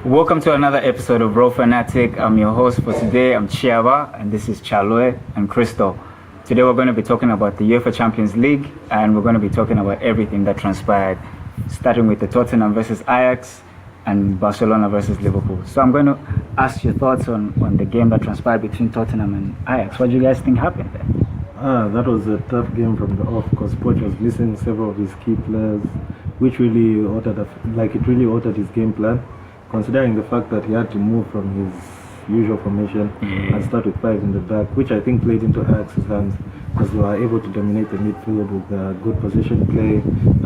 Welcome to another episode of Bro Fanatic. I'm your host for today. I'm Chiava, and this is Chalwe and Crystal. Today we're going to be talking about the UEFA Champions League, and we're going to be talking about everything that transpired, starting with the Tottenham versus Ajax and Barcelona versus Liverpool. So I'm going to ask your thoughts on the game that transpired between Tottenham and Ajax. What do you guys think happened there? That was a tough game from the off because Poch was missing several of his key players, which really altered his game plan, considering the fact that he had to move from his usual formation and start with 5 in the back, which I think played into Ajax's hands because they were able to dominate the midfield with good position play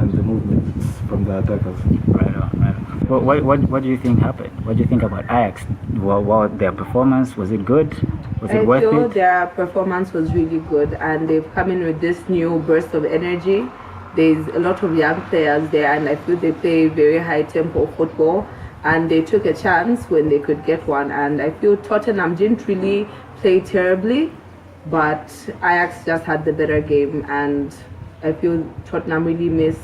and the movements from the attackers. Right on. What do you think happened? What do you think about Ajax? What their performance? Was it good? Was it worth it? I feel their performance was really good, and they've come in with this new burst of energy. There's a lot of young players there, and I feel they play very high tempo football, and they took a chance when they could get one. And I feel Tottenham didn't really play terribly, but Ajax just had the better game, and I feel Tottenham really miss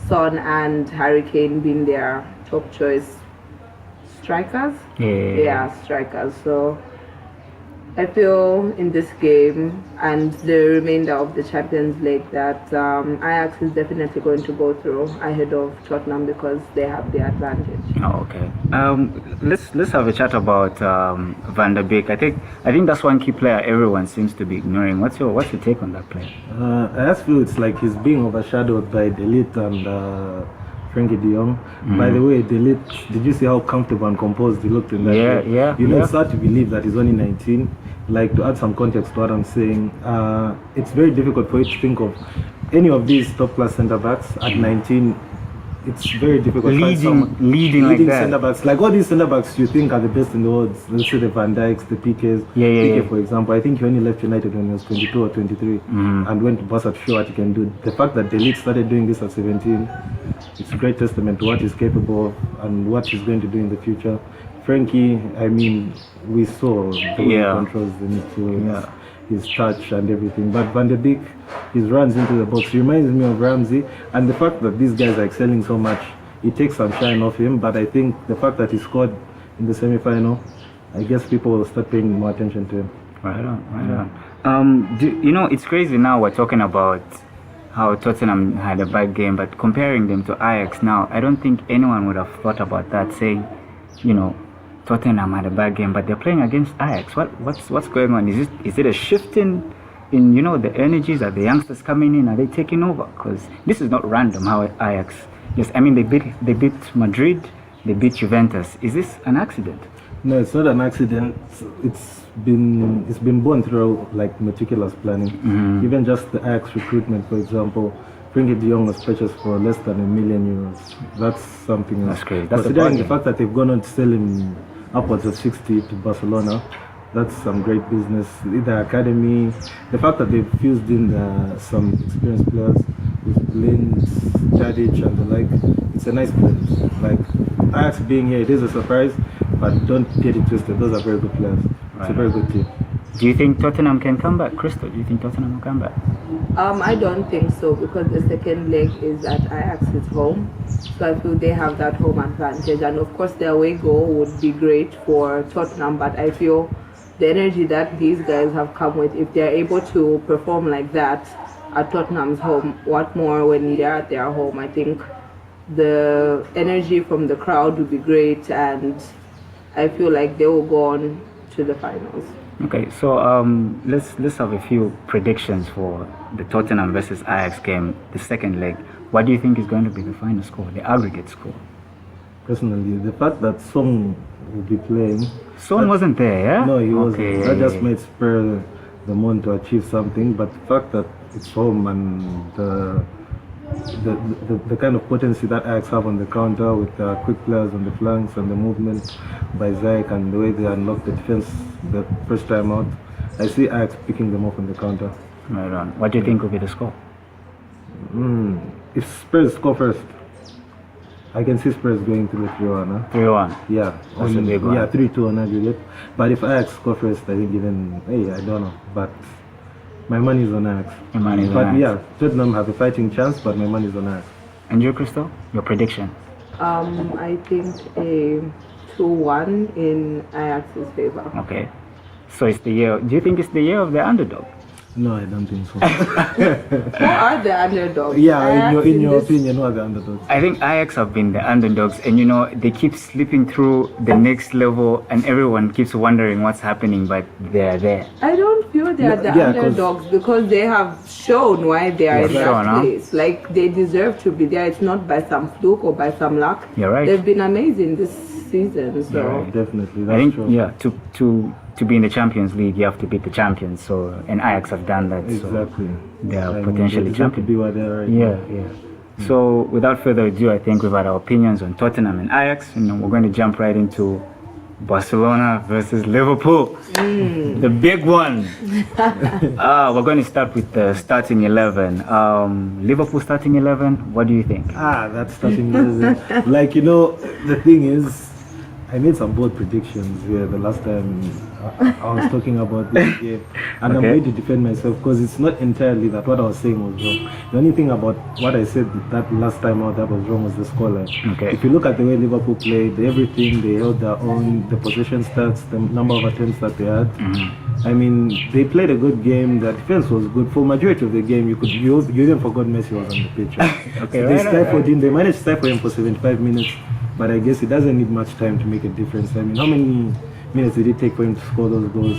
Son and Harry Kane being their top choice strikers. Yeah, strikers. So I feel in this game and the remainder of the Champions League that Ajax is definitely going to go through ahead of Tottenham because they have the advantage. Oh, okay. Let's have a chat about Van der Beek. I think that's one key player everyone seems to be ignoring. What's your take on that player? I just feel it's like he's being overshadowed by Delete and Frankie de Jong. By the way, Delete, did you see how comfortable and composed he looked in that game? Yeah. It's hard to believe that he's only 19. Like, to add some context to what I'm saying, it's very difficult for you to think of any of these top class centre backs at 19. It's very difficult leading like that. Centre backs, like all these centre backs you think are the best in the world. Let's say the Van Dijks, the PKs. PK, for example, I think he only left United when he was 22 or 23 and went to Barca to show what he can do. The fact that Delete started doing this at 17, it's a great testament to what he's capable of and what he's going to do in the future. Frankie, I mean, we saw the way he controls the midfield, his touch and everything. But Van der Beek, his runs into the box reminds me of Ramsey, and the fact that these guys are excelling so much, it takes some shine off him. But I think the fact that he scored in the semi-final, I guess people will start paying more attention to him. Right on. It's crazy now we're talking about how Tottenham had a bad game, but comparing them to Ajax now, I don't think anyone would have thought about that, saying, Tottenham had a bad game, but they're playing against Ajax. What's going on? Is it a shift in the energies? Are the youngsters coming in? Are they taking over? Because this is not random how Ajax. Yes, I mean they beat Madrid, they beat Juventus. Is this an accident? No, it's not an accident. It's been born through like meticulous planning. Even just the Ajax recruitment, for example. Frankie de Jong was purchased for less than €1 million. That's something else. That's great. Considering the fact that they've gone on to sell him upwards of 60 to Barcelona, that's some great business. The academy, the fact that they've fused in some experienced players with Blind, Tadic and the like, it's a nice blend. Like, Ajax being here, it is a surprise, but don't get it twisted. Those are very good players. It's a very good team. Do you think Tottenham can come back, Crystal? Do you think Tottenham will come back? I don't think so because the second leg is at Ajax's home, so I feel they have that home advantage. And of course, their away goal would be great for Tottenham, but I feel the energy that these guys have come with, if they're able to perform like that at Tottenham's home, what more when they're at their home? I think the energy from the crowd would be great, and I feel like they will go on to the finals. Okay, so let's have a few predictions for the Tottenham versus Ajax game, the second leg. What do you think is going to be the final score, the aggregate score? Personally, the fact that Son will be playing. Son wasn't there, yeah? No, he wasn't. That just might spur them on to achieve something. But the fact that it's home and the kind of potency that Ajax have on the counter with the quick players on the flanks and the movement by Ziyech and the way they unlock the defense the first time out, I see Ajax picking them up on the counter. Right on. What do you think will be the score? If Spurs score first, I can see Spurs going through 3-1. 3-1? Yeah. That's a big one. Yeah, 3-2 on aggregate. But if Ajax score first, I think I don't know. But my money is on Ajax. Your money is on Ajax. Yeah, Tottenham have a fighting chance, but my money is on Ajax. And you, Crystal? Your prediction? I think a 2-1 in Ajax's favor. Okay. So it's the year. Do you think it's the year of the underdog? No, I don't think so. Who are the underdogs? Yeah, in your opinion, who are the underdogs? I think Ajax have been the underdogs, and they keep slipping through the next level, and everyone keeps wondering what's happening, but they're there. I don't feel they are the underdogs because they have shown why they are in that place. Like, they deserve to be there. It's not by some fluke or by some luck. You're right. They've been amazing this season. So right, definitely, that's I think true. Yeah, to be in the Champions League, you have to beat the champions. So, and Ajax have done that. Exactly. So they are I potentially mean, they champions. to be where they are right Yeah, now. yeah. So without further ado, I think we've had our opinions on Tottenham and Ajax, and we're going to jump right into Barcelona versus Liverpool, the big one. We're going to start with the starting 11. Liverpool starting 11. What do you think? That's starting amazing. Like, the thing is, I made some bold predictions here the last time I was talking about this game, and I'm going to defend myself because it's not entirely that what I was saying was wrong. The only thing about what I said that last time out that was wrong was the scoreline. Okay. If you look at the way Liverpool played, everything, they held their own, the possession stats, the number of attempts that they had. I mean, they played a good game. The defense was good for majority of the game. You even forgot Messi was on the pitch. Okay, They stifled him. They managed to stifle him for 75 minutes. But I guess it doesn't need much time to make a difference. I mean, how many minutes did it take for him to score those goals?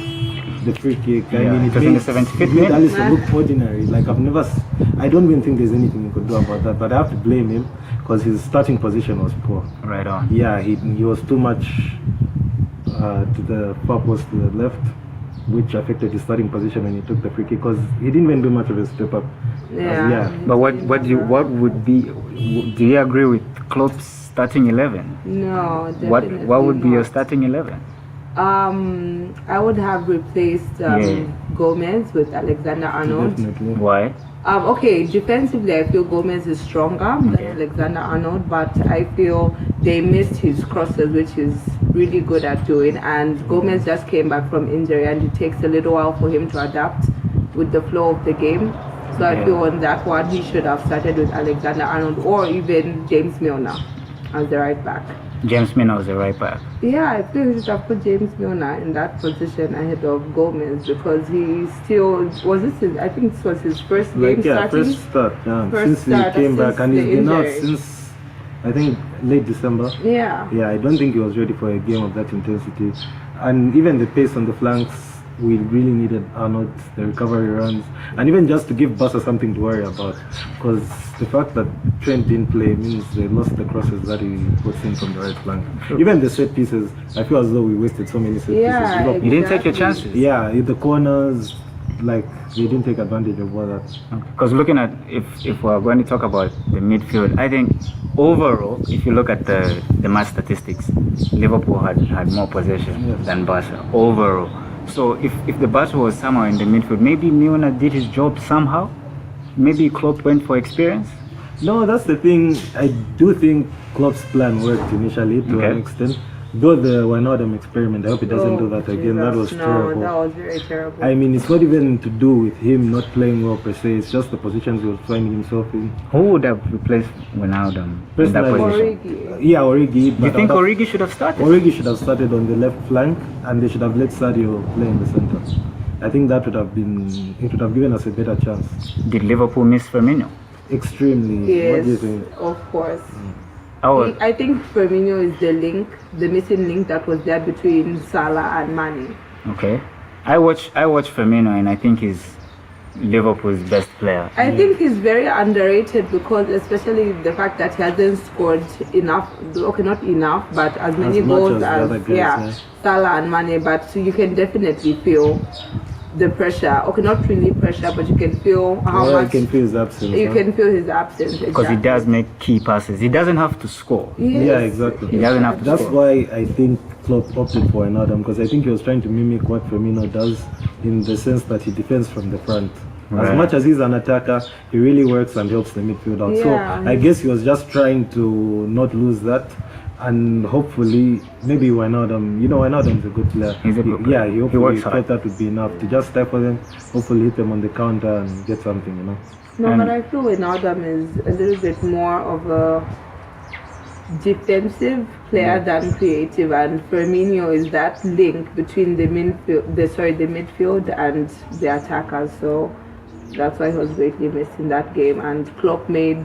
The free kick. I mean, it was in the 75th minute. Alisson look ordinary. Like, I don't even think there's anything you could do about that. But I have to blame him because his starting position was poor. Right on. Yeah, he was too much to the far post to the left, which affected his starting position when he took the free kick because he didn't even do much of a step up. But what would be? Do you agree with Klopp's starting 11? No, definitely What would be not. your starting 11? I would have replaced Gomez with Alexander-Arnold. Definitely. Why? Okay, defensively I feel Gomez is stronger than Alexander-Arnold, but I feel they missed his crosses, which is really good at doing, and Gomez just came back from injury and it takes a little while for him to adapt with the flow of the game. So I feel on that one he should have started with Alexander-Arnold or even James Milner as the right back. James Milner was the right back. Yeah, I feel he should have put James Milner in that position ahead of Gomez because he still I think this was his first game starting. First start, First since he came back, and he's been out injury. since I think late December. Yeah. I don't think he was ready for a game of that intensity, and even the pace on the flanks. We really needed Arnold, the recovery runs, and even just to give Barca something to worry about, because the fact that Trent didn't play means they lost the crosses that he puts in from the right flank. Even the set pieces, I feel as though we wasted so many set pieces. You didn't take your chances. Yeah, the corners, like they didn't take advantage of all that. Because looking at if we're going to talk about the midfield, I think overall, if you look at the match statistics, Liverpool had more possession than Barca overall. So if the Barca was somewhere in the midfield, maybe Milner did his job somehow. Maybe Klopp went for experience. No, that's the thing. I do think Klopp's plan worked initially to an extent. Though the Wijnaldum experiment, I hope he doesn't do that again. That was terrible. That was very terrible. I mean, it's not even to do with him not playing well per se. It's just the positions he was finding himself in. Who would have replaced Wijnaldum in that position? Origi. Yeah, Origi. Do you think Origi should have started? Origi should have started on the left flank, and they should have let Sadio play in the center. I think that would have given us a better chance. Did Liverpool miss Firmino? Extremely. Yes, What do you think? of course. I I think Firmino is the missing link that was there between Salah and Mane. Okay. I watch Firmino, and I think he's Liverpool's best player. I think he's very underrated because especially the fact that he hasn't scored enough, okay, not enough, but as many goals as the other guys, Salah and Mane, but you can definitely feel the pressure. Okay, not really pressure, but you can feel how much. You can feel his absence. You can feel his absence. Because he does make key passes. He doesn't have to score. Yes. Yeah, exactly. He doesn't have to That's score. why I think Klopp opted for Wijnaldum, because I think he was trying to mimic what Firmino does in the sense that he defends from the front. Right. As much as he's an attacker, he really works and helps the midfield out. Yeah. So I guess he was just trying to not lose that, and hopefully, maybe Wijnaldum, Wijnaldum is a good player. He's a good player. Yeah, He he works thought hard. that would be enough to just stifle them, hopefully hit them on the counter and get something, No, but I feel Wijnaldum is a little bit more of a defensive player than creative, and Firmino is that link between the midfield and the attackers. So that's why he was greatly missed in that game. And Klopp made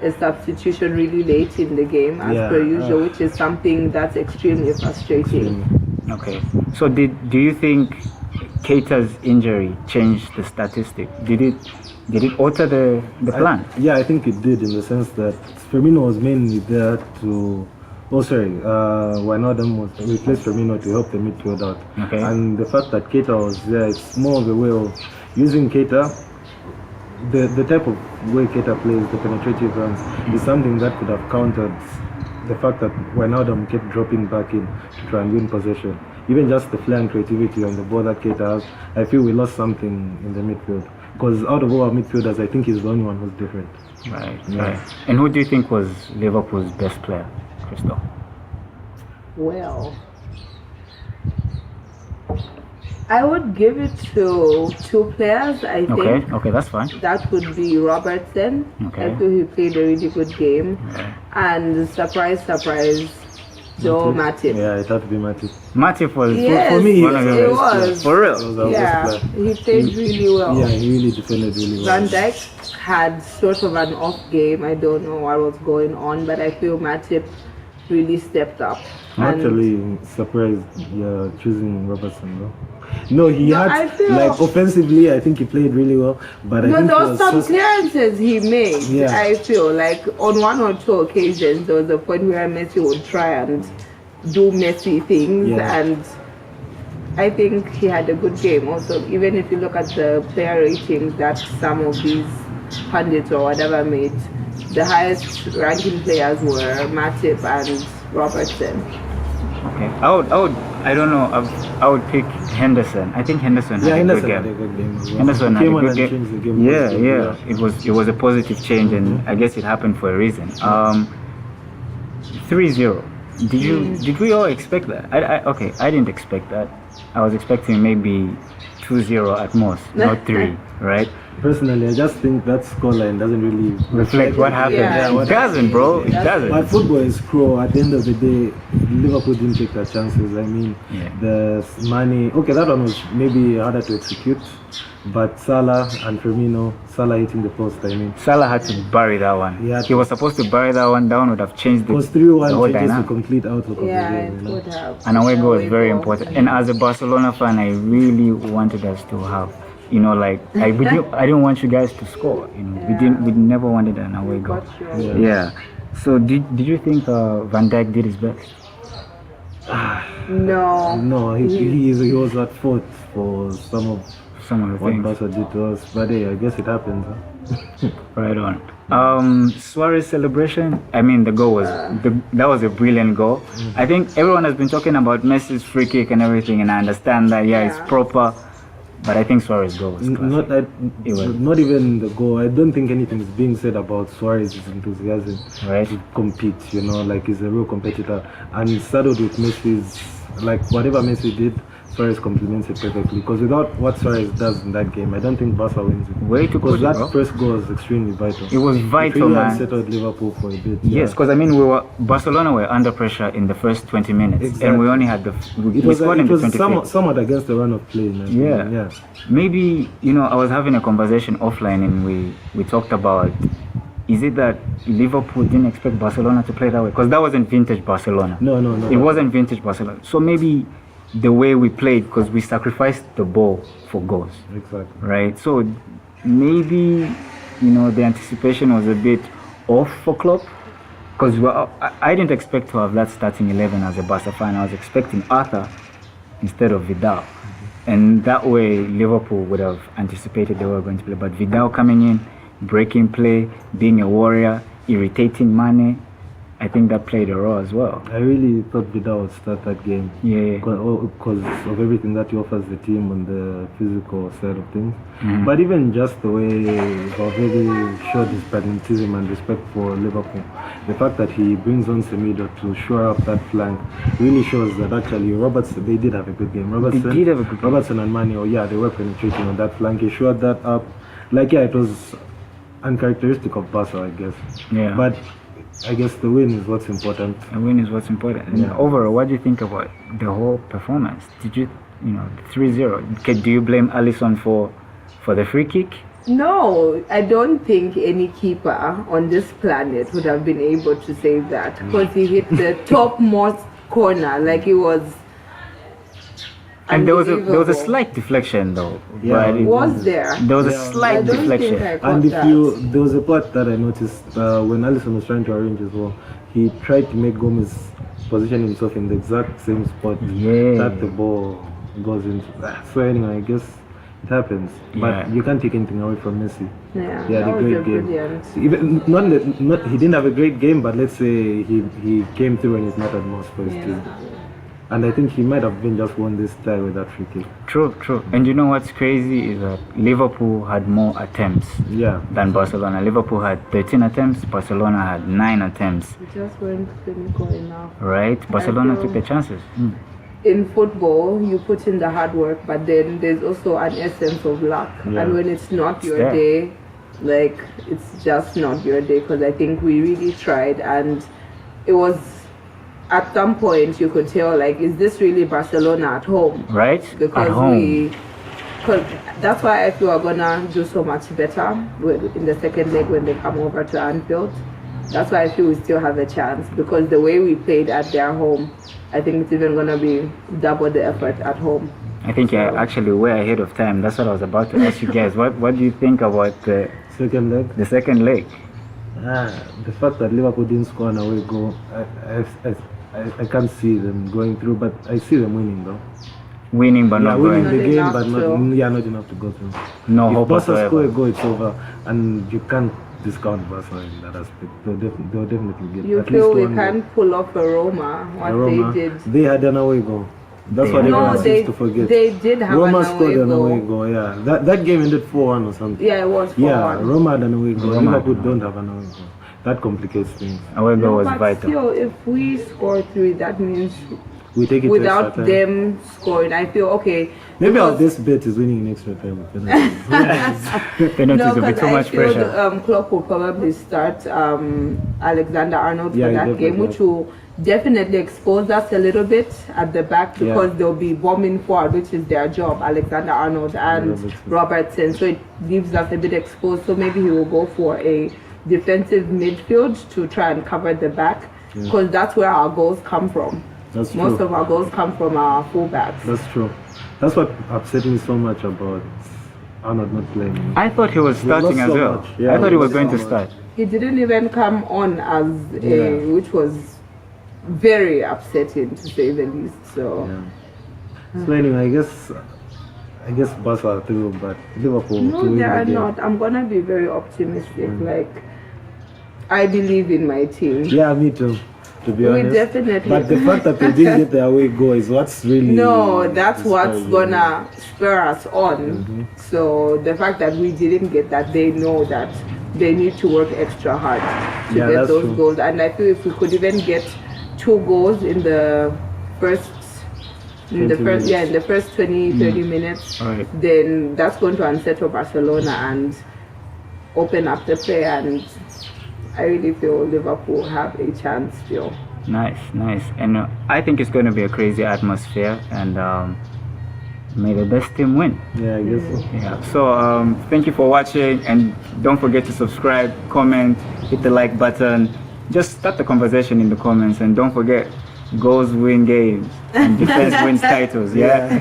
a substitution really late in the game, as per usual, which is something that's extremely frustrating. Okay. So do you think Keita's injury changed the statistic? Did it alter the plan? Yeah, I think it did, in the sense that Firmino was mainly there to. Wijnaldum was replaced Firmino to help the midfield out. Okay. And the fact that Keita was there, it's more of a way of using Keita. The type of way Keita plays, the penetrative runs, is something that could have countered the fact that Wijnaldum kept dropping back in to try and win possession. Even just the flank creativity on the ball that Keita has, I feel we lost something in the midfield. Because out of all our midfielders, I think he's the only one who's different. Right. And who do you think was Liverpool's best player, Crystal? Well, I would give it to two players, I think. Okay, that's fine. That would be Robertson. Okay. I feel he played a really good game. Okay. And surprise, Joe Matip. Yeah, it had to be Matip. Matip was, Yes, for me, one of the it best was. players. For real. Yeah, he played really well. Yeah, he really defended really well. Van Dijk had sort of an off game. I don't know what was going on, but I feel Matip really stepped up. I'm actually surprised you're choosing Robertson, though. No, I feel like, offensively, I think he played really well, but I think there was some clearances he made. Yeah. I feel like on one or two occasions there was a point where Messi would try and do Messi things, and I think he had a good game. Also, even if you look at the player ratings that some of these pundits or whatever made, the highest ranking players were Matip and Robertson. Okay. I don't know. I would pick Henderson. I think Henderson had a good game. Had a good game as well. Henderson had a good game. Changed the game. Yeah. It was a positive change, and I guess it happened for a reason. 3-0. Did we all expect that? I didn't expect that. I was expecting maybe 2-0 at most, not 3, right? Personally, I just think that scoreline doesn't really reflect what happened. Yeah, it doesn't, bro. It doesn't. But football is cruel. At the end of the day, Liverpool didn't take their chances. I mean, the money. Okay, that one was maybe harder to execute. But Salah and Firmino, Salah hitting the post, I mean. Salah had to bury that one. He was supposed to bury that one down, would have changed the, it was 3-1 the whole changes dynamic. the complete outlook of the game. It would have. An away goal is very important. And as a Barcelona fan, I really wanted us to have, we didn't want you guys to score. We never wanted an away goal. So did you think Van Dijk did his best? No, he was at fault for some of the what things. Barca did to us, but hey, I guess it happens. Right on. Suarez celebration. I mean, the goal was that was a brilliant goal. I think everyone has been talking about Messi's free kick and everything, and I understand that. It's proper, but I think Suarez's goal was classic. Not even the goal. I don't think anything is being said about Suarez's enthusiasm to compete. Like he's a real competitor, and saddled with Messi's, like whatever Messi did, Suarez complements it perfectly. Because without what Suarez does in that game, I don't think Barca wins it. Because that first goal was extremely vital. It was vital, it really man. Unsettled Liverpool for a bit. Yes, because I mean, Barcelona were under pressure in the first 20 minutes, and we only had we scored in the 25th. Somewhat against the run of play. Maybe I was having a conversation offline, and we talked about. Is it that Liverpool didn't expect Barcelona to play that way? Because that wasn't vintage Barcelona. No. It wasn't vintage Barcelona. So maybe the way we played, because we sacrificed the ball for goals. Exactly. Right? So maybe, the anticipation was a bit off for Klopp. Because I didn't expect to have that starting 11 as a Barca fan. I was expecting Arthur instead of Vidal. And that way, Liverpool would have anticipated they were going to play. But Vidal coming in, breaking play, being a warrior, irritating Mane, I think that played a role as well. I really thought Vidal would start that game. Because of everything that he offers the team on the physical side of things. But even just the way Valverde showed his pragmatism and respect for Liverpool, the fact that he brings on Semedo to shore up that flank really shows that actually they did have a good game. Robertson and Mane, they were penetrating on that flank. He shored that up. It was uncharacteristic of Barca, I guess. But I guess the win is what's important. A win is what's important. And overall, what do you think about the whole performance? Did you, 3-0? Do you blame Alisson for the free kick? No, I don't think any keeper on this planet would have been able to save that, because he hit the topmost corner, like it was. And there was a slight deflection though. Yeah, but there was a slight deflection. And there was a part that I noticed when Alisson was trying to arrange as well. He tried to make Gomez position himself in the exact same spot that the ball goes into. So anyway, I guess it happens. But you can't take anything away from Messi. Yeah, he had a great game. Brilliant. Even he didn't have a great game, but let's say he came through and he's not at most for his team. And I think he might have been just won this tie with that free kick. True. And you know what's crazy is that Liverpool had more attempts than Barcelona. Liverpool had 13 attempts, Barcelona had 9 attempts. It just weren't clinical enough. Right? Barcelona took the chances. In football, you put in the hard work, but then there's also an essence of luck. And when it's not your day, like, it's just not your day, because I think we really tried, and it was... At some point, you could tell, like, is this really Barcelona at home? Right? Because at home. Because that's why I feel we're gonna do so much better in the second leg when they come over to Anfield. That's why I feel we still have a chance, because the way we played at their home, I think it's even gonna be double the effort at home. I think you're actually way ahead of time. That's what I was about to ask you guys. What do you think about the second leg? The second leg. The fact that Liverpool didn't score an away goal, I can't see them going through, but I see them winning though. Winning but not winning going. the game, but not enough to go through. No if hope Barca whatsoever. score a goal, it's over, and you can't discount Barca in that aspect. They'll definitely get. You at feel least we can't pull off a Roma? They did. They had an away goal. That's what everyone seems to forget. They did have Roma an scored an away goal. Yeah, that game ended 4-1 or something. Yeah, it was 4-1. Yeah, Roma had an away goal. Liverpool don't have an away goal. That complicates things. Away goal was vital. Still, if we score 3, that means we take it without them scoring. I feel okay. Maybe our best bet is winning in extra time with penalties. Penalties will be too much pressure. Klopp will probably start Alexander-Arnold for that game, which will definitely expose us a little bit at the back, because they'll be bombing forward, which is their job, Alexander-Arnold and Robertson. So it leaves us a bit exposed. So maybe he will go for a defensive midfield to try and cover the back, because that's where our goals come from. That's Most true. of our goals come from our fullbacks. That's true. That's what upset me so much about Arnold not playing. I thought he was starting as well. I thought he was going to start. He didn't even come on as which was very upsetting to say the least. So So anyway, I guess Barca are through, but Liverpool. No, they are not. I'm gonna be very optimistic. Like, I believe in my team. Yeah, me too. To be honest. Definitely. But the fact that they didn't get their away goal is what's really. That's what's gonna spur us on. So the fact that we didn't get that, they know that they need to work extra hard to get those goals. And I feel if we could even get 2 goals in the first. In the first 20-30 minutes, then that's going to unsettle Barcelona and open up the play, and I really feel Liverpool have a chance still. Nice. And I think it's going to be a crazy atmosphere, and may the best team win. Yeah, I guess so. Yeah. So thank you for watching, and don't forget to subscribe, comment, hit the like button. Just start the conversation in the comments, and don't forget, goals win games and defense wins titles. Yeah.